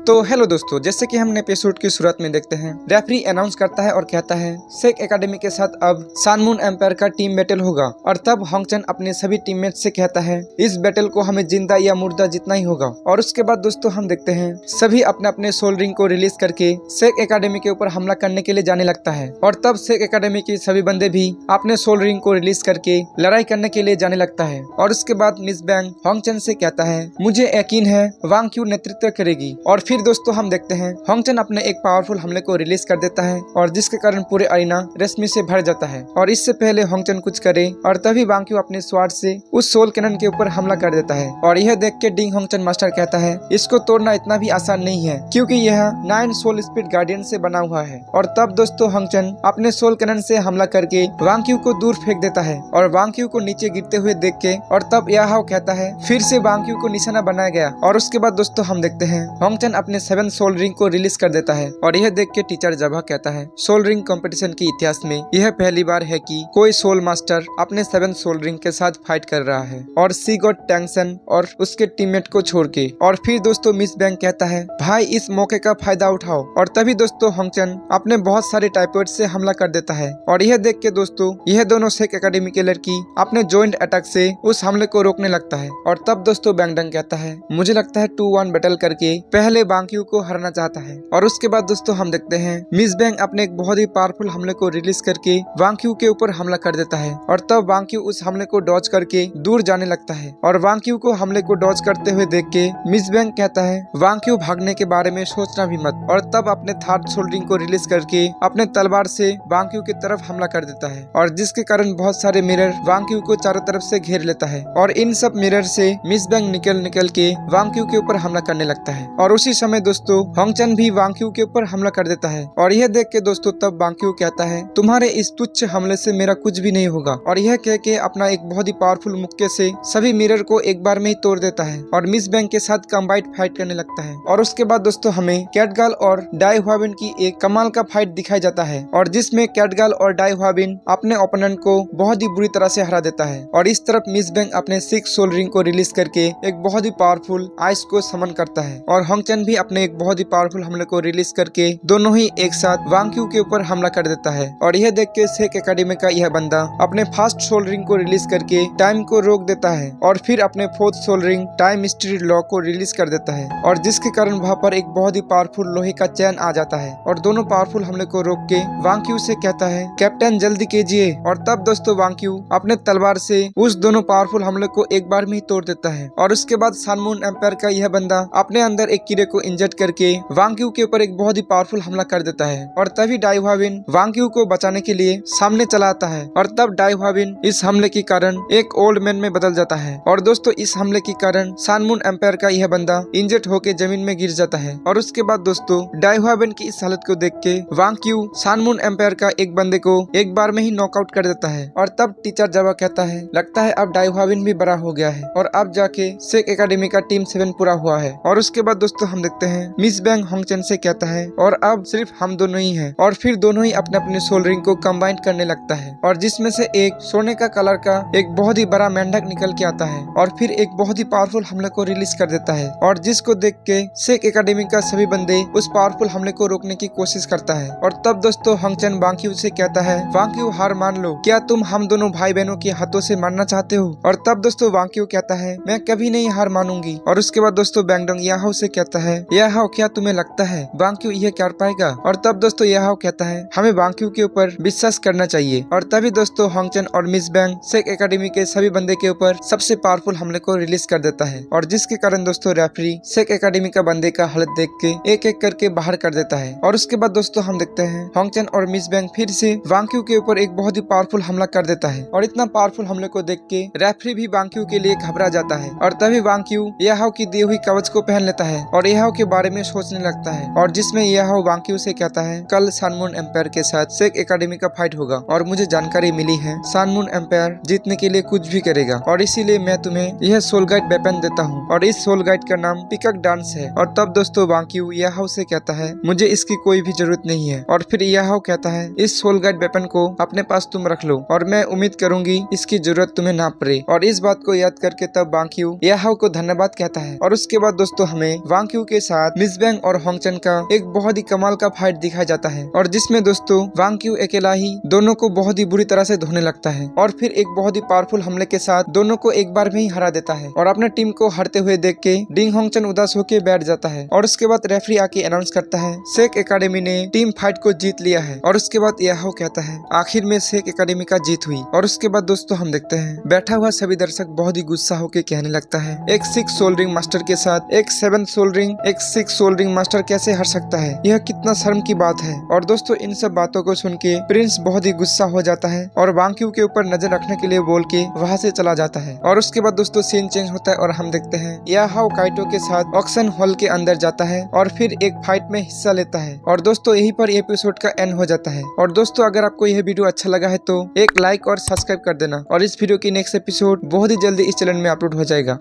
तो हेलो दोस्तों, जैसे कि हमने एपिसोड की शुरुआत में देखते हैं, रेफरी अनाउंस करता है और कहता है सेक एकेडमी के साथ अब सन मून एम्पायर का टीम बैटल होगा। और तब होंगचन अपने सभी टीममेट से कहता है इस बैटल को हमें जिंदा या मुर्दा जीतना ही होगा। और उसके बाद दोस्तों हम देखते हैं सभी अपने अपने सोल रिंग को रिलीज करके सेक एकेडमी के ऊपर हमला करने के लिए जाने लगता है। और तब सेक एकेडमी के सभी बंदे भी अपने सोल रिंग को रिलीज करके लड़ाई करने के लिए जाने लगता है। और उसके बाद मिस बैंग होंगचन से कहता है मुझे यकीन है वांग क्यू नेतृत्व करेगी। और फिर दोस्तों हम देखते हैं होंगचन अपने एक पावरफुल हमले को रिलीज कर देता है और जिसके कारण पूरे अरीना रश्मि से भर जाता है। और इससे पहले होंगचन कुछ करे और तभी वांग क्यू अपने स्वार्ड से उस सोल कैनन के ऊपर हमला कर देता है। और यह देख के डिंग होंगचन मास्टर कहता है इसको तोड़ना इतना भी आसान नहीं है क्योंकि यह 9 सोल स्पीड गार्डियन से बना हुआ है। और तब दोस्तों होंगचन अपने सोल कैनन से हमला करके वांग क्यू को दूर फेंक देता है और वांग क्यू को नीचे गिरते हुए देख के और तब याहाओ कहता है फिर से वांग क्यू को निशाना बनाया गया। और उसके बाद दोस्तों हम देखते हैं होंगचन अपने 7 सोल रिंग को रिलीज कर देता है। और यह देख के टीचर जबा कहता है सोल रिंग कंपटीशन के इतिहास में यह पहली बार है कि कोई सोल मास्टर अपने 7 सोल रिंग के साथ फाइट कर रहा है और सी गॉट टैंगसन और उसके टीममेट को छोड़ के। और फिर दोस्तों मिस बैंग कहता है भाई इस मौके का फायदा उठाओ। और तभी दोस्तों होंगचन अपने बहुत सारे टाइपोइड से हमला कर देता है। और यह देख के दोस्तों यह दोनों सेक एकेडमी के लड़की अपने जॉइंट अटैक से उस हमले को रोकने लगता है। और तब दोस्तों बैंगडंग कहता है मुझे लगता है 2-1 बैटल करके पहले वांग क्यू को हराना चाहता है। और उसके बाद दोस्तों हम देखते हैं मिस बैंग अपने एक बहुत ही पावरफुल हमले को रिलीज करके वांग क्यू के ऊपर हमला कर देता है। और तब वांग क्यू उस हमले को डॉज करके दूर जाने लगता है। और वांग क्यू को हमले को डॉज करते हुए देख के मिस बैंग कहता है वांग क्यू भागने के बारे में सोचना भी मत। और तब अपने 3rd सोल रिंग को रिलीज करके अपने तलवार से वांग क्यू की तरफ हमला कर देता है। और जिसके कारण बहुत सारे मिरर वांग क्यू को चारों तरफ से घेर लेता है। और इन सब मिरर से मिस बैंग निकल के वांग क्यू के ऊपर हमला करने लगता है। और उसी समय दोस्तों होंगचन भी वांग क्यू के ऊपर हमला कर देता है। और यह देख के दोस्तों तब वांग क्यू कहता है तुम्हारे इस तुच्छ हमले से मेरा कुछ भी नहीं होगा। और यह कह के अपना एक बहुत ही पावरफुल मुक्के से सभी मिरर को एक बार में ही तोड़ देता है और मिस बैंग के साथ कंबाइंड फाइट करने लगता है। और उसके बाद दोस्तों हमें कैटगाल और डाई हुआबिन की एक कमाल का फाइट दिखाया जाता है और जिसमें कैटगाल और डाई हुआबिन अपने ओपोनेंट को बहुत ही बुरी तरह से हरा देता है। और इस तरफ मिस बैंग अपने 6 सोल रिंग को रिलीज करके एक बहुत ही पावरफुल आइस को समन करता है। और होंगचन भी अपने एक बहुत ही पावरफुल हमले को रिलीज करके दोनों ही एक साथ वांग क्यू के ऊपर हमला कर देता है। और यह देख के सेक एकेडमी का यह बंदा अपने 1st सोल रिंग को रिलीज करके टाइम को रोक देता है और फिर अपने 4th soul ring time mystery law को रिलीज कर देता है। और जिसके कारण वहाँ पर एक बहुत ही पावरफुल लोहे का चैन आ जाता है और दोनों पावरफुल हमले को रोक के वांग क्यू से कहता है कैप्टन जल्दी कीजिए। और तब दोस्तों वांग क्यू अपने तलवार से उस दोनों पावरफुल हमले को एक बार में ही तोड़ देता है। और उसके बाद सन मून एम्पायर का यह बंदा अपने अंदर एक कीड़े को इंजेक्ट करके वांग क्यू के ऊपर एक बहुत ही पावरफुल हमला कर देता है। और तभी डाई हुआबिन वांग क्यू को बचाने के लिए सामने चला आता है। और तब डाई हुआबिन इस हमले के कारण एक ओल्ड मैन में बदल जाता है। और दोस्तों इस हमले के कारण सन मून एम्पायर का यह बंदा इंजर्ड होकर जमीन में गिर जाता है। और उसके बाद दोस्तों डाई हुआबिन की इस हालत को देख के वांग क्यू सन मून एम्पायर का एक बंदे को एक बार में ही नॉकआउट कर देता है। और तब टीचर जबा कहता है लगता है अब डाई हुआबिन भी बड़ा हो गया है और अब जाके सेक एकेडमी का टीम 7 पूरा हुआ है। और उसके बाद दोस्तों हम देखते हैं मिस बैंग होंगचन से कहता है और अब सिर्फ हम दोनों ही हैं। और फिर दोनों ही अपने अपने सोल रिंग को कंबाइन करने लगता है और जिसमें से एक सोने का कलर का एक बहुत ही बड़ा मेंढक निकल के आता है और फिर एक बहुत ही पावरफुल हमले को रिलीज कर देता है। और जिसको देख के सेक एकेडमी का सभी बंदे उस पावरफुल हमले को रोकने की कोशिश करता है। और तब दोस्तों होंगचन वांग क्यू से कहता है वांग क्यू हार मान लो, क्या तुम हम दोनों भाई बहनों के हाथों से मारना चाहते हो। और तब दोस्तों वांग क्यू कहता है मैं कभी नहीं हार मानूंगी। और उसके बाद दोस्तों बैंगडंग याहाओ से कहता है याहाओ क्या तुम्हें लगता है वांग क्यू यह कर पाएगा। और तब दोस्तों याहाओ कहता है हमें वांग क्यू के ऊपर विश्वास करना चाहिए। और तभी दोस्तों होंगचन और मिस बैंग सेक एकेडमी के सभी बंदे के ऊपर सबसे पावरफुल हमले को रिलीज कर देता है। और जिसके कारण दोस्तों रेफरी सेक एकेडमी का बंदे का हालत देख के एक एक करके बाहर कर देता है। और उसके बाद दोस्तों हम देखते हैं होंगचन और मिस बैंग फिर से वांग क्यू के ऊपर एक बहुत ही पावरफुल हमला कर देता है। और इतना पावरफुल हमले को देख के रेफरी भी वांग क्यू के लिए घबरा जाता है। और तभी वांग क्यू याहाओ की दी हुई कवच को पहन लेता है और याहाओ के बारे में सोचने लगता है। और जिसमें याहाओ वांग क्यू से कहता है कल सन मून एम्पायर के साथ सेक एकेडमी का फाइट होगा और मुझे जानकारी मिली है सन मून एम्पायर जीतने के लिए कुछ भी करेगा और इसीलिए मैं तुम्हें यह सोल गाइड वेपन देता हूँ और इस सोल गाइड का नाम पिकक डांस है। और तब दोस्तों वांग क्यू याहाओ से कहता है मुझे इसकी कोई भी जरूरत नहीं है। और फिर याहाओ कहता है इस सोल गाइड वेपन को अपने पास तुम रख लो और मैं उम्मीद करूंगी इसकी जरूरत तुम्हें ना पड़े। और इस बात को याद करके तब वांग क्यू याहाओ को धन्यवाद कहता है। और उसके बाद दोस्तों हमें वांग क्यू के साथ मिस बैंग और होंगचन का एक बहुत ही कमाल का फाइट दिखाया जाता है और जिसमें दोस्तों वांग क्यू अकेला ही दोनों को बहुत ही बुरी तरह से धोने लगता है और फिर एक बहुत ही पावरफुल हमले के साथ दोनों को एक बार में ही हरा देता है और अपने टीम को हारते हुए देख के डिंग होंगचन उदास होकर बैठ जाता है और उसके बाद रेफरी आके अनाउंस करता है सेक एकेडमी ने टीम फाइट को जीत लिया है और उसके बाद याहो कहता है आखिर में सेक एकेडमी का जीत हुई। और उसके बाद दोस्तों हम देखते हैं बैठा हुआ सभी दर्शक बहुत ही गुस्सा होकर कहने लगता है एक 6 सोल रिंग मास्टर के साथ एक 7 सोल रिंग एक 6 सोल रिंग मास्टर कैसे हार सकता है, यह कितना शर्म की बात है। और दोस्तों इन सब बातों को सुन के प्रिंस बहुत ही गुस्सा हो जाता है और वांग क्यू के ऊपर नजर रखने के लिए बोल के वहाँ से चला जाता है। और उसके बाद दोस्तों सीन चेंज होता है और हम देखते हैं याहाओ काइटो के साथ ऑक्शन हॉल के अंदर जाता है और फिर एक फाइट में हिस्सा लेता है। और दोस्तों यहीं पर एपिसोड का एंड हो जाता है। और दोस्तों अगर आपको यह वीडियो अच्छा लगा है तो एक लाइक और सब्सक्राइब कर देना और इस वीडियो की नेक्स्ट एपिसोड बहुत ही जल्दी इस चैनल में अपलोड हो जाएगा।